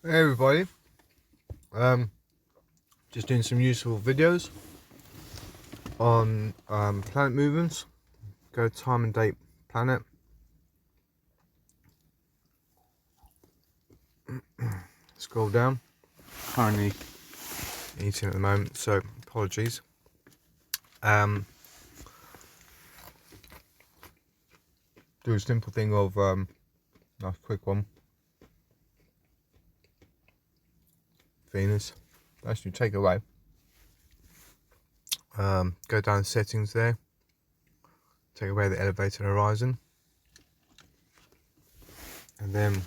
Hey everybody, just doing some useful videos on planet movements. Go time and date planet. Scroll down. Currently eating at the moment, so apologies. Do a simple thing of nice quick one. Venus. Actually, take it away. Go down settings there. Take away the elevated horizon, and then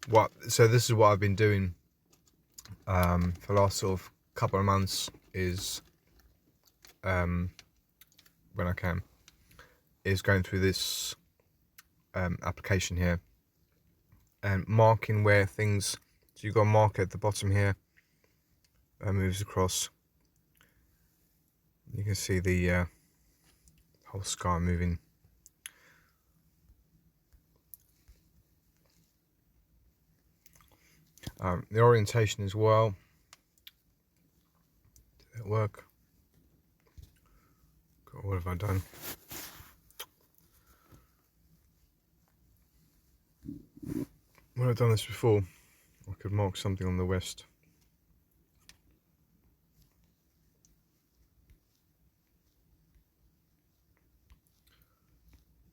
what? So this is what I've been doing for the last sort of couple of months. Is when I can. Is going through this application here and marking where things, so you've got a marker at the bottom here, moves across. You can see the whole sky moving. The orientation as well. Did that work? God, what have I done? When I've done this before, I could mark something on the west.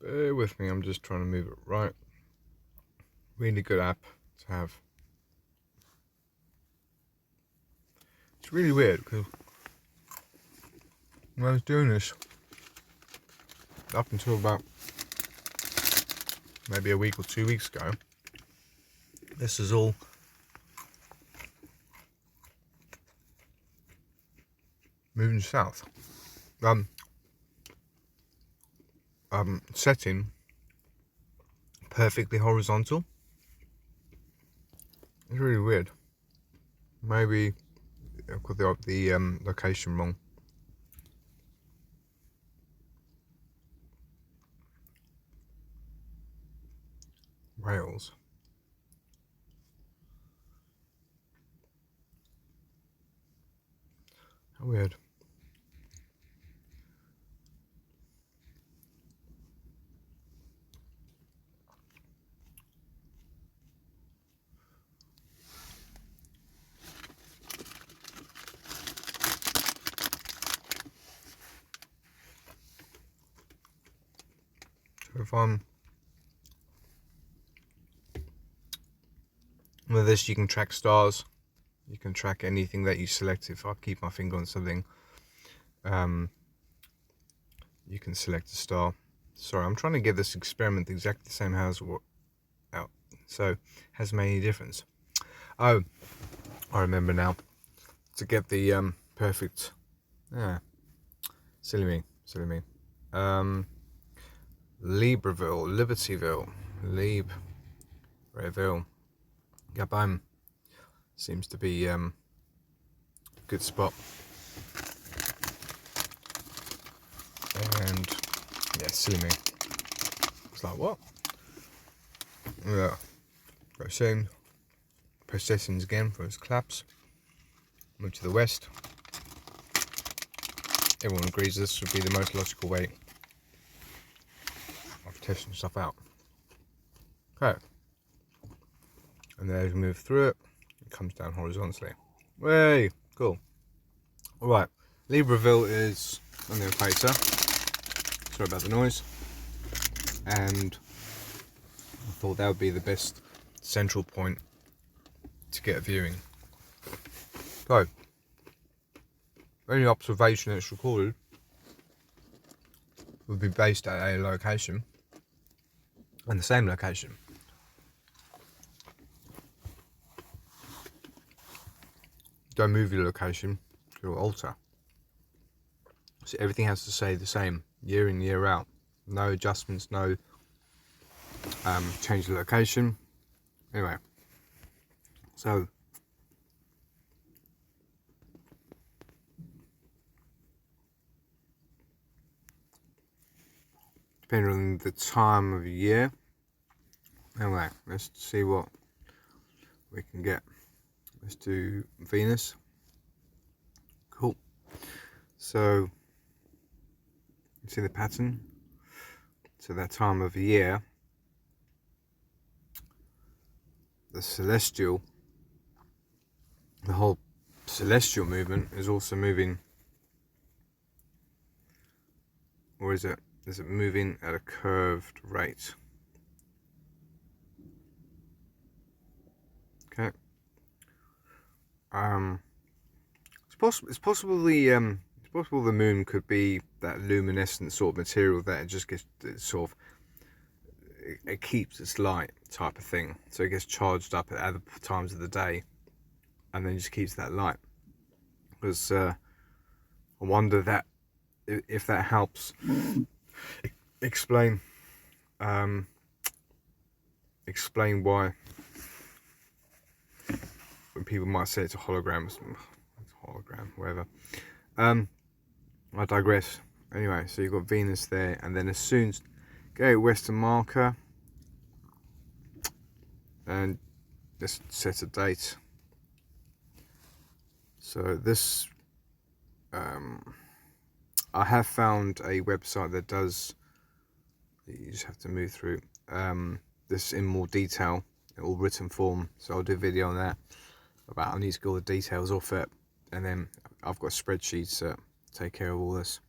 Bear with me, I'm just trying to move it right. Really good app to have. It's really weird because when I was doing this, up until about maybe a week or 2 weeks ago, this is all moving south. Setting perfectly horizontal. It's really weird. Maybe I've got the location wrong. Wales. How weird. So if I'm with this, you can track stars. You can track anything that you select. If I keep my finger on something, you can select a star. Sorry, I'm trying to get this experiment exactly the same as what out. So has made any difference? Oh, I remember now. To get the perfect. Yeah, silly me. Libertyville, Gabon seems to be a good spot. And yeah, silly me. It's like, what? Yeah. Go soon. Press settings again for his collapse. Move to the west. Everyone agrees this would be the most logical way of testing stuff out. Okay. And then as we move through it, it comes down horizontally. Way! Cool. Alright. Libreville is on the equator. Sorry about the noise. And I thought that would be the best central point to get a viewing. So, any observation that's recorded would be based at a location, and the same location. Don't move your location, it will alter. So everything has to stay the same, year in, year out. No adjustments, no change the location. Anyway, so depending on the time of year. Anyway, let's see what we can get. Let's do Venus. Cool. So you see the pattern. So that time of year, the celestial, the whole celestial movement is also moving, or is it moving at a curved rate? Okay. It's possible the moon could be that luminescent sort of material that it just gets sort of, it keeps its light type of thing, so it gets charged up at other times of the day and then just keeps that light. Because I wonder that if that helps explain why when people might say it's a hologram, whatever. I digress. Anyway, so you've got Venus there, and then as soon as go western marker and just set a date. So this I have found a website that does, you just have to move through this in more detail, in all written form, so I'll do a video on that. About I need to get all the details off it, and then I've got spreadsheets that take care of all this,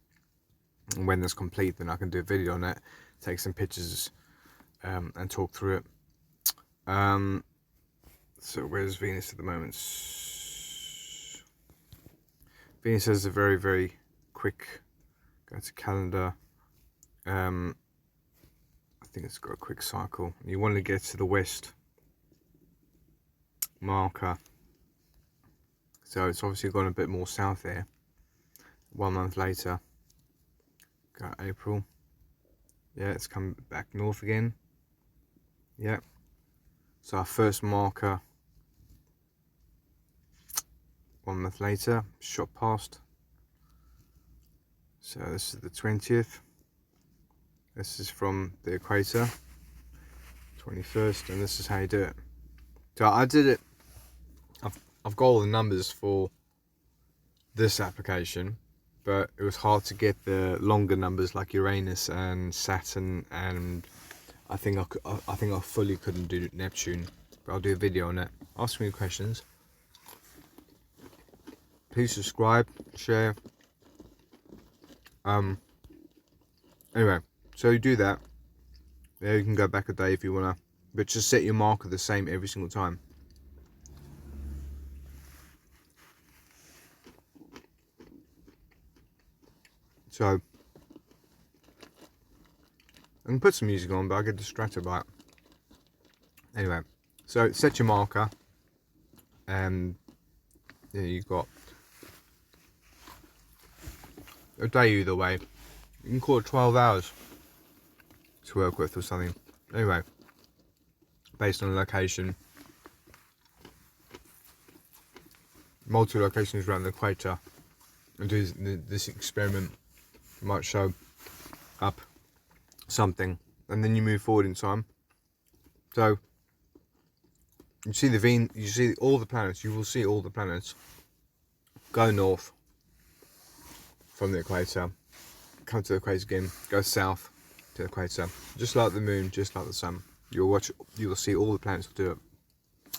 and when that's complete then I can do a video on it, take some pictures and talk through it. So where's Venus at the moment? Venus has a very, very quick, go to calendar, I think it's got a quick cycle. You want to get to the west marker, so it's obviously gone a bit more south there. 1 month later, got April, yeah, it's come back north again, yeah. So our first marker 1 month later, shot past. So this is the 20th. This is from the equator, 21st, and this is how you do it. So I did it. I've got all the numbers for this application, but it was hard to get the longer numbers like Uranus and Saturn, and I think I fully couldn't do Neptune. But I'll do a video on it. Ask me questions. Please subscribe, share. Anyway, so you do that. Yeah, you can go back a day if you wanna, but just set your marker the same every single time. So I can put some music on, but I get distracted by it. Anyway, so set your marker, and yeah, you've got a day either way. You can call it 12 hours to work with or something. Anyway, based on location, multiple locations around the equator, and do this experiment. You might show up something, and then you move forward in time. So you see you see all the planets. You will see all the planets go north from the equator, come to the equator again, go south to the equator, just like the moon, just like the sun. You will see all the planets do it.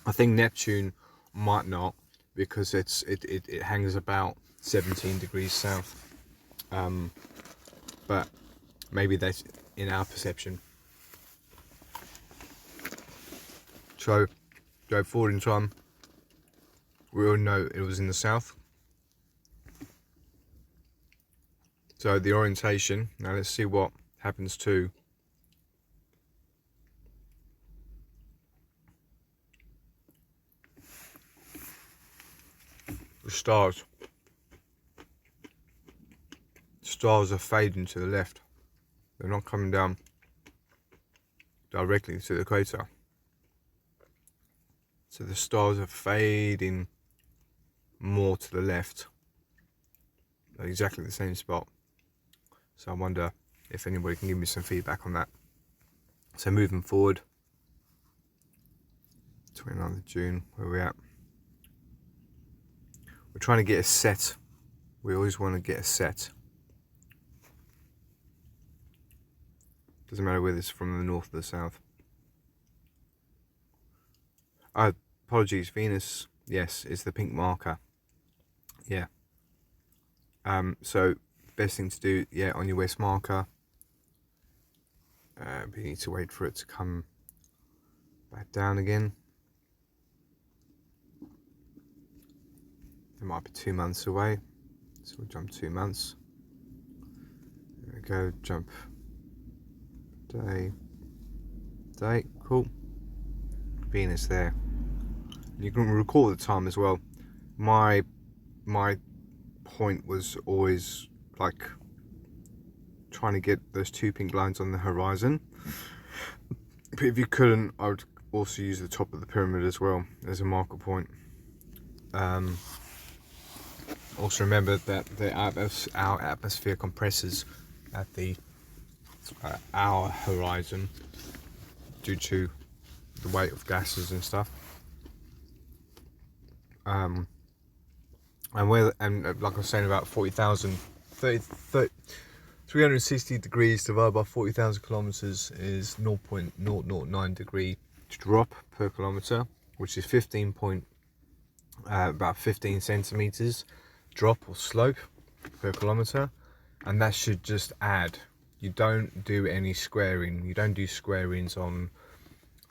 I think Neptune might not, because it hangs about 17 degrees south. But maybe that's in our perception. So go forward in time. We all know it was in the south. So the orientation, now let's see what happens to the stars. Stars are fading to the left. They're not coming down directly to the equator. So the stars are fading more to the left. At exactly the same spot. So I wonder if anybody can give me some feedback on that. So moving forward, 29th of June, where we're at. We're trying to get a set. We always want to get a set. Doesn't matter whether it's from the north or the south. Oh, apologies, Venus, yes, is the pink marker. Yeah. So best thing to do, yeah, on your west marker. But you need to wait for it to come back down again. It might be 2 months away, so we'll jump 2 months. There we go, jump day, cool. Venus there. You can record the time as well. My point was always like trying to get those 2 pink lines on the horizon, but if you couldn't, I would also use the top of the pyramid as well as a marker point. Also remember that our atmosphere compresses at the our horizon due to the weight of gases and stuff. And like I was saying, about 360 degrees divided by 40,000 kilometers is 0.009 degree drop per kilometer, which is about 15 centimeters drop or slope per kilometer, and that should just add. You don't do any squaring. You don't do squarings on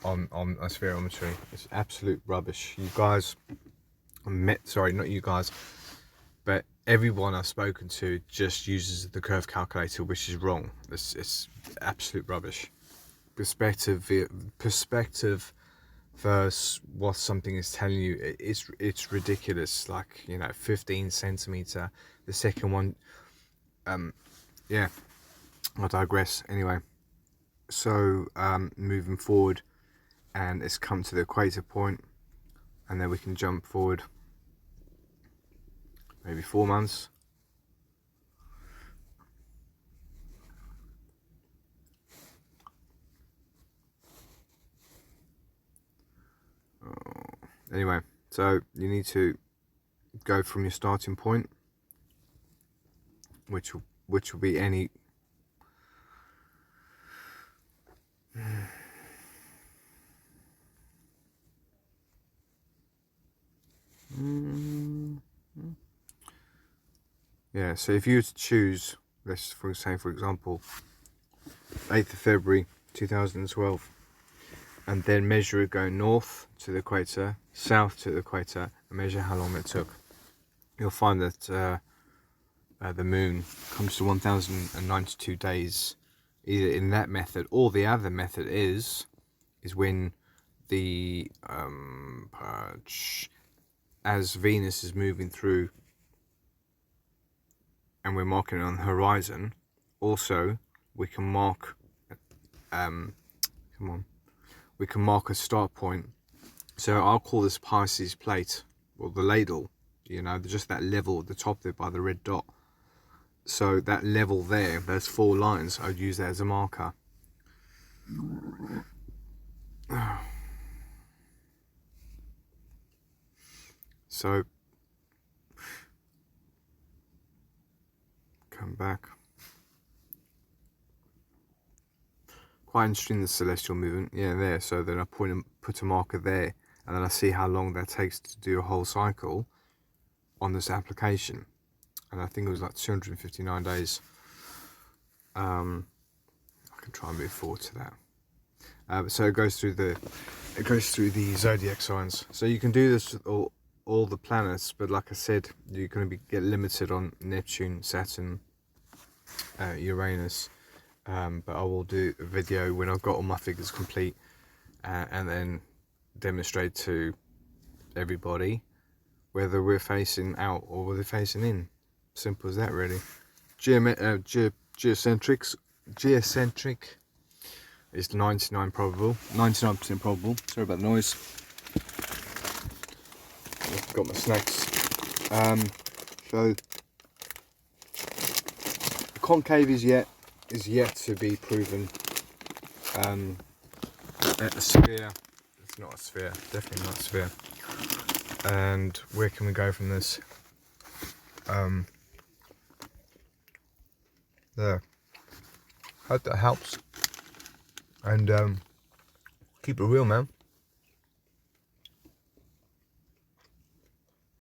spherometry. It's absolute rubbish. You guys, sorry, not you guys, but everyone I've spoken to just uses the curve calculator, which is wrong. It's absolute rubbish. Perspective versus what something is telling you, it's ridiculous. Like, you know, 15 centimeter. The second one, yeah, I digress. Anyway, so moving forward, and it's come to the equator point, and then we can jump forward maybe 4 months. Anyway, so you need to go from your starting point, which will be any yeah, so if you were to choose, let's say for example 8th of February 2012, and then measure it going north to the equator, south to the equator, and measure how long it took, you'll find that the moon comes to 1092 days, either in that method, or the other method is when the as Venus is moving through and we're marking it on the horizon. Also, we can mark we can mark a start point. So I'll call this Pisces plate, or the ladle, you know, just that level at the top there by the red dot. So that level there, those 4 lines, I'd use that as a marker. So come back. Quite interesting, the celestial movement. Yeah, there. So then I put a marker there, and then I see how long that takes to do a whole cycle on this application. And I think it was like 259 days. I can try and move forward to that. So it goes through the zodiac signs. So you can do this with all the planets, but like I said, you're going to get limited on Neptune, Saturn, Uranus. But I will do a video when I've got all my figures complete, and then demonstrate to everybody whether we're facing out or whether facing in. Simple as that, really. Geocentric is 99% probable. Sorry about the noise. I've got my snacks. So the concave is yet to be proven. At the sphere, not a sphere, definitely not a sphere. And where can we go from this? There. Hope that helps. And keep it real, man.